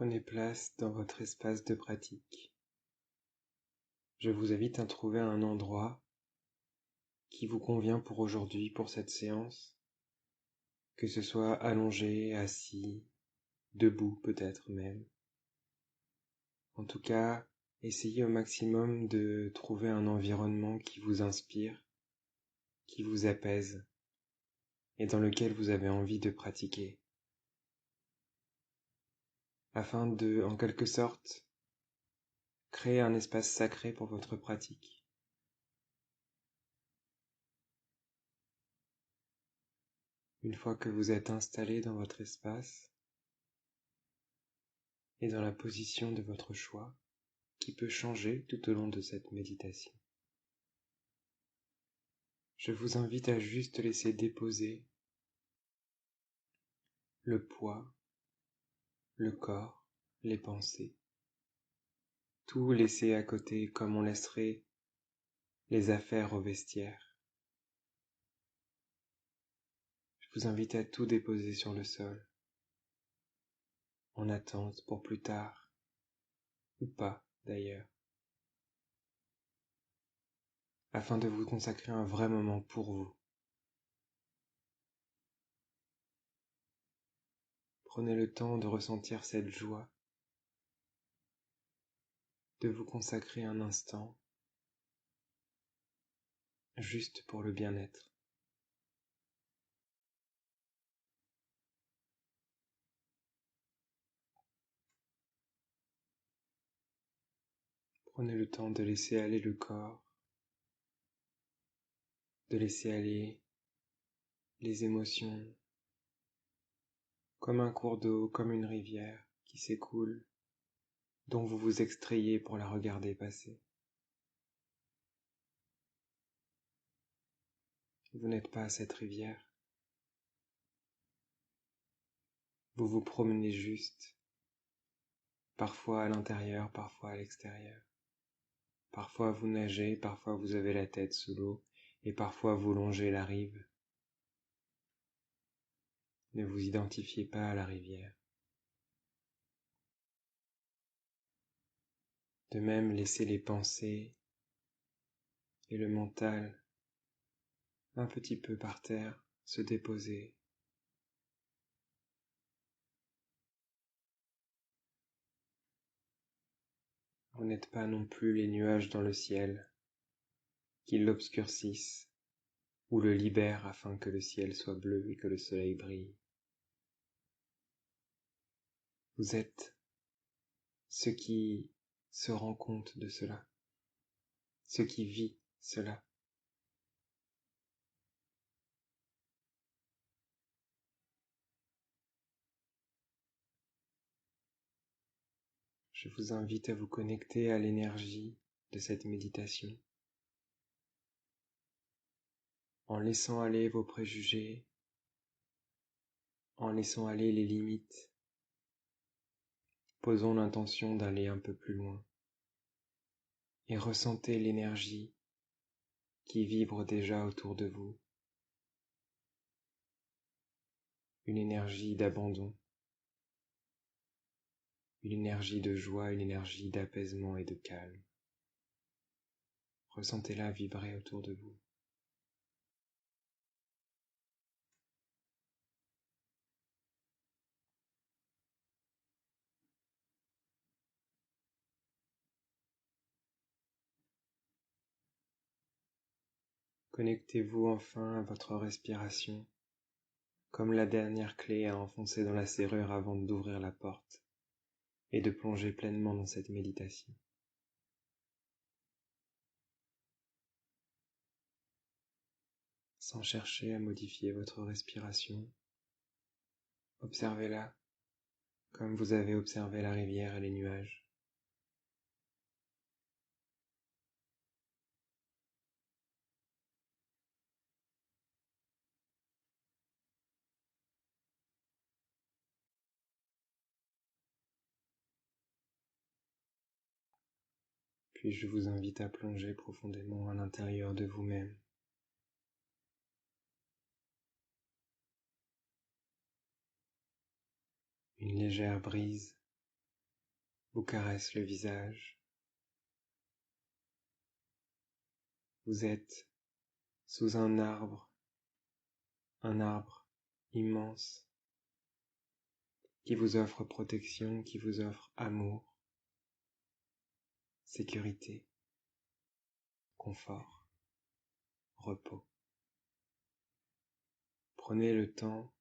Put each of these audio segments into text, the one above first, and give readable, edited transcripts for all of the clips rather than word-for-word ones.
Prenez place dans votre espace de pratique. Je vous invite à trouver un endroit qui vous convient pour aujourd'hui, pour cette séance, que ce soit allongé, assis, debout peut-être même. En tout cas, essayez au maximum de trouver un environnement qui vous inspire, qui vous apaise et dans lequel vous avez envie de pratiquer, afin de, en quelque sorte, créer un espace sacré pour votre pratique. Une fois que vous êtes installé dans votre espace et dans la position de votre choix, qui peut changer tout au long de cette méditation, je vous invite à juste laisser déposer le poids, le corps, les pensées, tout laisser à côté comme on laisserait les affaires au vestiaire. Je vous invite à tout déposer sur le sol, en attente pour plus tard, ou pas d'ailleurs, afin de vous consacrer un vrai moment pour vous. Prenez le temps de ressentir cette joie, de vous consacrer un instant, juste pour le bien-être. Prenez le temps de laisser aller le corps, de laisser aller les émotions, comme un cours d'eau, comme une rivière qui s'écoule, dont vous vous extrayez pour la regarder passer. Vous n'êtes pas cette rivière. Vous vous promenez juste, parfois à l'intérieur, parfois à l'extérieur. Parfois vous nagez, parfois vous avez la tête sous l'eau, et parfois vous longez la rive. Ne vous identifiez pas à la rivière. De même, laissez les pensées et le mental un petit peu par terre se déposer. Vous n'êtes pas non plus les nuages dans le ciel qui l'obscurcissent ou le libèrent afin que le ciel soit bleu et que le soleil brille. Vous êtes ce qui se rend compte de cela, ce qui vit cela. Je vous invite à vous connecter à l'énergie de cette méditation, en laissant aller vos préjugés, en laissant aller les limites. Posons l'intention d'aller un peu plus loin et ressentez l'énergie qui vibre déjà autour de vous, une énergie d'abandon, une énergie de joie, une énergie d'apaisement et de calme. Ressentez-la vibrer autour de vous. Connectez-vous enfin à votre respiration, comme la dernière clé à enfoncer dans la serrure avant d'ouvrir la porte et de plonger pleinement dans cette méditation. Sans chercher à modifier votre respiration, observez-la comme vous avez observé la rivière et les nuages. Puis je vous invite à plonger profondément à l'intérieur de vous-même. Une légère brise vous caresse le visage. Vous êtes sous un arbre immense, qui vous offre protection, qui vous offre amour, sécurité, confort, repos. Prenez le temps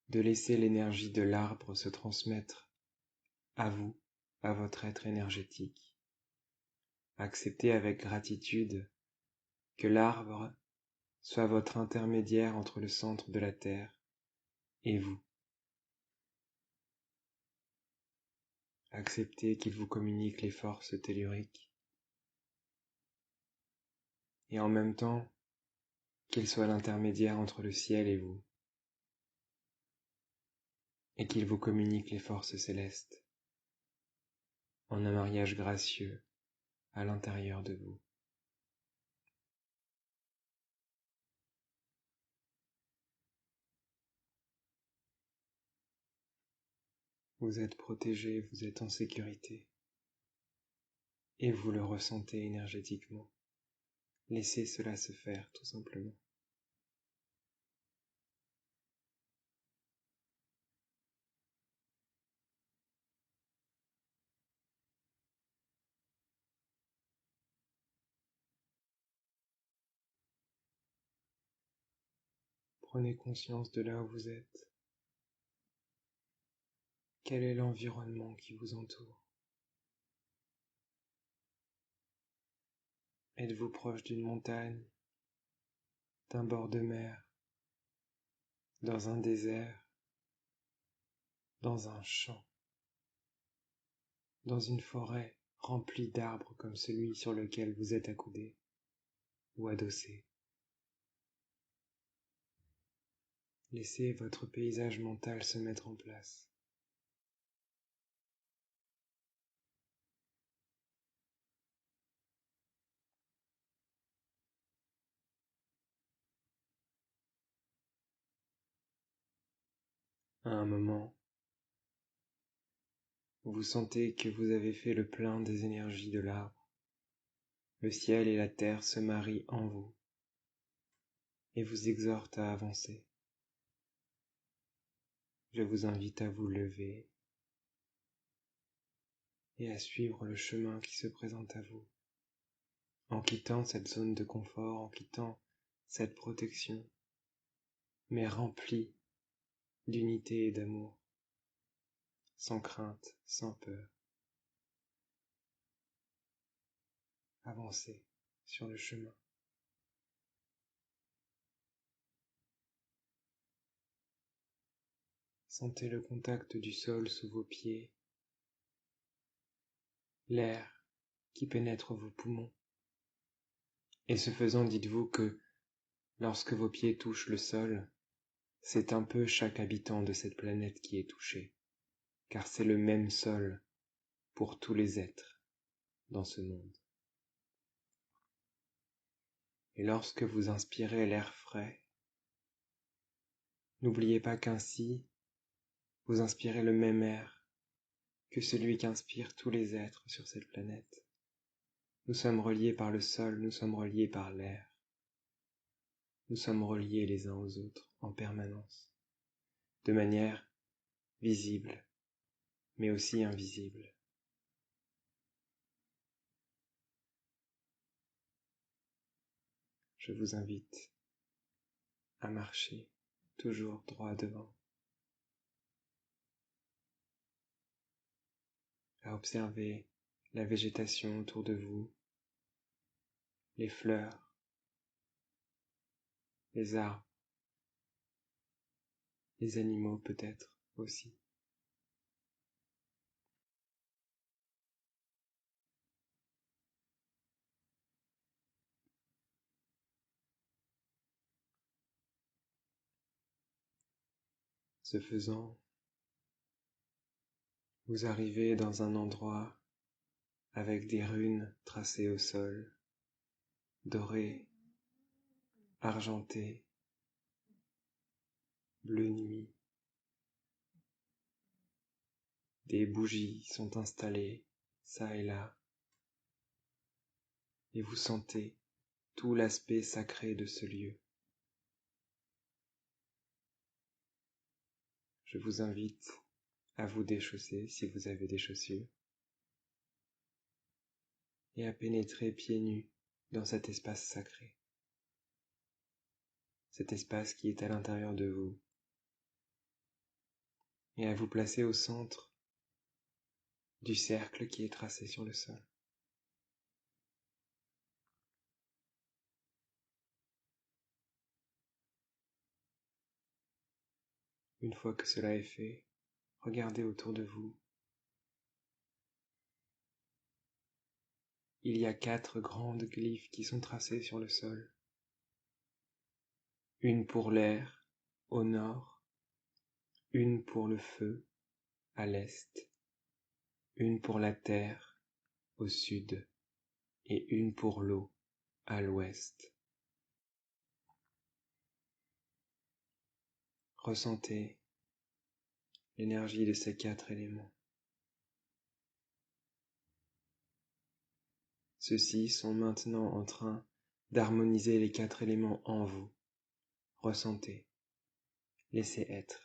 de laisser l'énergie de l'arbre se transmettre à vous, à votre être énergétique. Acceptez avec gratitude que l'arbre soit votre intermédiaire entre le centre de la Terre et vous. Acceptez qu'il vous communique les forces telluriques et en même temps qu'il soit l'intermédiaire entre le ciel et vous et qu'il vous communique les forces célestes en un mariage gracieux à l'intérieur de vous. Vous êtes protégé, vous êtes en sécurité et vous le ressentez énergétiquement. Laissez cela se faire tout simplement. Prenez conscience de là où vous êtes. Quel est l'environnement qui vous entoure? Êtes-vous proche d'une montagne, d'un bord de mer, dans un désert, dans un champ, dans une forêt remplie d'arbres comme celui sur lequel vous êtes accoudé ou adossé? Laissez votre paysage mental se mettre en place. À un moment, vous sentez que vous avez fait le plein des énergies de l'arbre. Le ciel et la terre se marient en vous et vous exhortent à avancer. Je vous invite à vous lever et à suivre le chemin qui se présente à vous, en quittant cette zone de confort, en quittant cette protection, mais remplie d'unité et d'amour, sans crainte, sans peur. Avancez sur le chemin. Sentez le contact du sol sous vos pieds, l'air qui pénètre vos poumons. Et ce faisant, dites-vous que lorsque vos pieds touchent le sol, c'est un peu chaque habitant de cette planète qui est touché, car c'est le même sol pour tous les êtres dans ce monde. Et lorsque vous inspirez l'air frais, n'oubliez pas qu'ainsi, vous inspirez le même air que celui qu'inspirent tous les êtres sur cette planète. Nous sommes reliés par le sol, nous sommes reliés par l'air. Nous sommes reliés les uns aux autres en permanence, de manière visible, mais aussi invisible. Je vous invite à marcher toujours droit devant, à observer la végétation autour de vous, les fleurs, les arbres, les animaux peut-être aussi. Ce faisant, vous arrivez dans un endroit avec des runes tracées au sol, dorées, argentées, bleu nuit, Des bougies sont installées, çà et là, et vous sentez tout l'aspect sacré de ce lieu. Je vous invite à vous déchausser si vous avez des chaussures et à pénétrer pieds nus dans cet espace sacré, cet espace qui est à l'intérieur de vous, et à vous placer au centre du cercle qui est tracé sur le sol. Une fois que cela est fait, regardez autour de vous. Il y a 4 grandes glyphes qui sont tracées sur le sol. Une pour l'air, au nord, une pour le feu, à l'est, une pour la terre, au sud, et une pour l'eau, à l'ouest. Ressentez l'énergie de ces 4 éléments. Ceux-ci sont maintenant en train d'harmoniser les 4 éléments en vous. Ressentez, laissez être.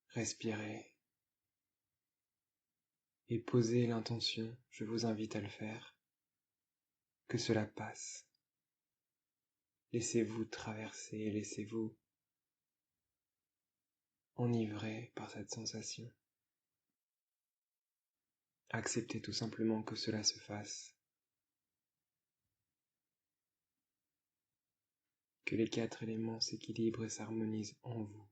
Respirez et posez l'intention, je vous invite à le faire, que cela passe. Laissez-vous traverser, laissez-vous enivrer par cette sensation. Acceptez tout simplement que cela se fasse. Que les 4 éléments s'équilibrent et s'harmonisent en vous.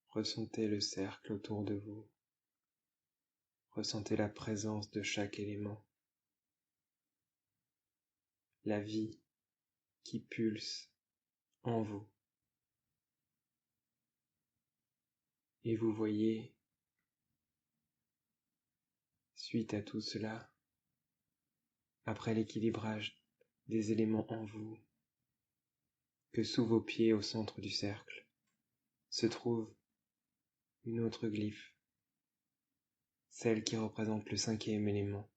Ressentez le cercle autour de vous. Ressentez la présence de chaque élément. La vie qui pulse en vous. Et vous voyez, suite à tout cela, après l'équilibrage des éléments en vous, que sous vos pieds au centre du cercle se trouve une autre glyphe, celle qui représente le 5e élément,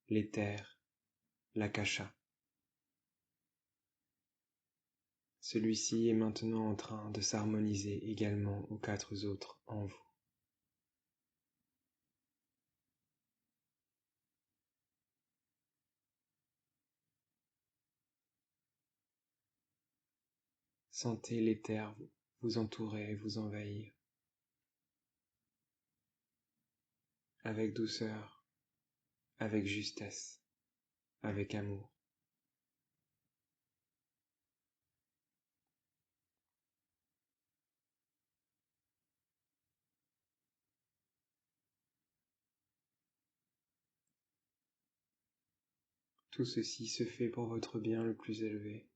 l'éther, l'akasha. Celui-ci est maintenant en train de s'harmoniser également aux 4 autres en vous. Sentez l'éther vous entourer et vous envahir, avec douceur, avec justesse, avec amour. Tout ceci se fait pour votre bien le plus élevé,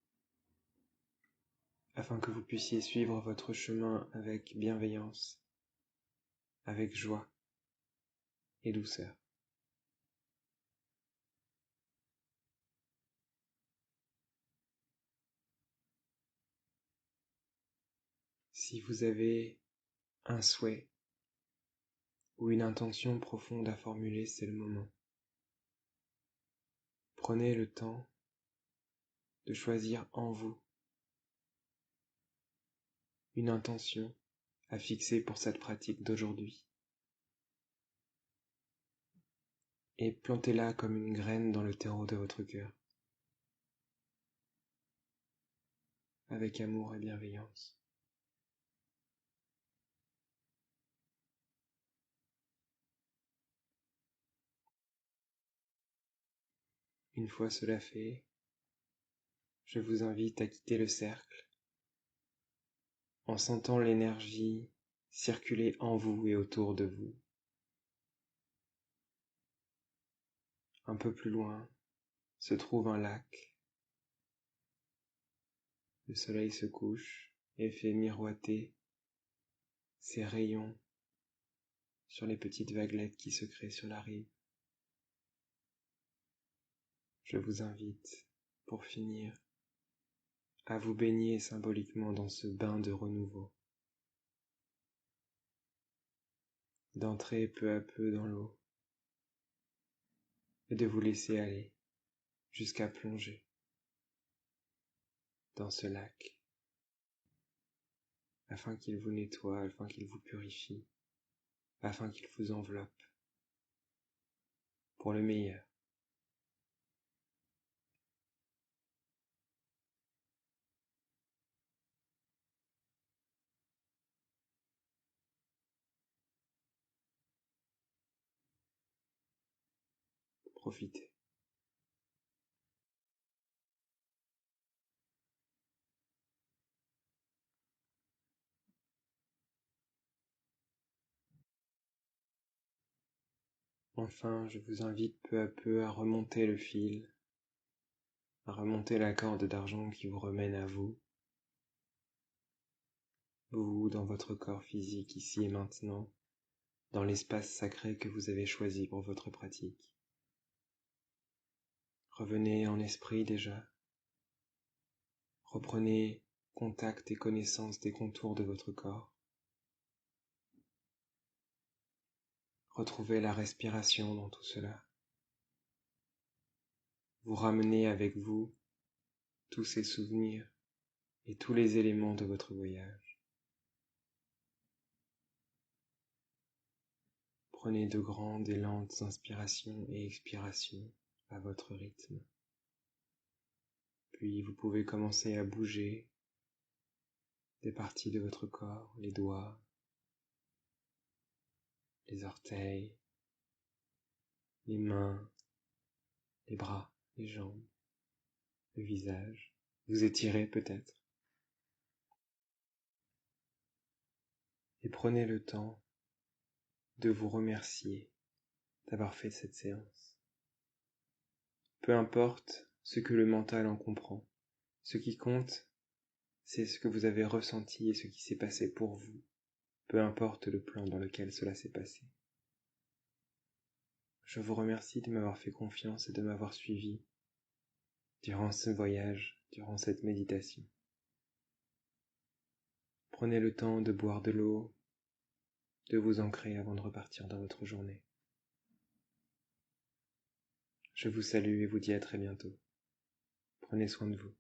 afin que vous puissiez suivre votre chemin avec bienveillance, avec joie et douceur. Si vous avez un souhait ou une intention profonde à formuler, c'est le moment. Prenez le temps de choisir en vous une intention à fixer pour cette pratique d'aujourd'hui. Et plantez-la comme une graine dans le terreau de votre cœur, avec amour et bienveillance. Une fois cela fait, je vous invite à quitter le cercle en sentant l'énergie circuler en vous et autour de vous. Un peu plus loin se trouve un lac. Le soleil se couche et fait miroiter ses rayons sur les petites vaguelettes qui se créent sur la rive. Je vous invite, pour finir, à vous baigner symboliquement dans ce bain de renouveau, d'entrer peu à peu dans l'eau et de vous laisser aller jusqu'à plonger dans ce lac, afin qu'il vous nettoie, afin qu'il vous purifie, afin qu'il vous enveloppe pour le meilleur. Profitez. Enfin, je vous invite peu à peu à remonter le fil, à remonter la corde d'argent qui vous remène à vous, vous dans votre corps physique ici et maintenant, dans l'espace sacré que vous avez choisi pour votre pratique. Revenez en esprit déjà, reprenez contact et connaissance des contours de votre corps. Retrouvez la respiration dans tout cela. Vous ramenez avec vous tous ces souvenirs et tous les éléments de votre voyage. Prenez de grandes et lentes inspirations et expirations à votre rythme. Puis vous pouvez commencer à bouger des parties de votre corps, les doigts, les orteils, les mains, les bras, les jambes, le visage. Vous étirez peut-être. Et prenez le temps de vous remercier d'avoir fait cette séance. Peu importe ce que le mental en comprend, ce qui compte, c'est ce que vous avez ressenti et ce qui s'est passé pour vous, peu importe le plan dans lequel cela s'est passé. Je vous remercie de m'avoir fait confiance et de m'avoir suivi durant ce voyage, durant cette méditation. Prenez le temps de boire de l'eau, de vous ancrer avant de repartir dans votre journée. Je vous salue et vous dis à très bientôt. Prenez soin de vous.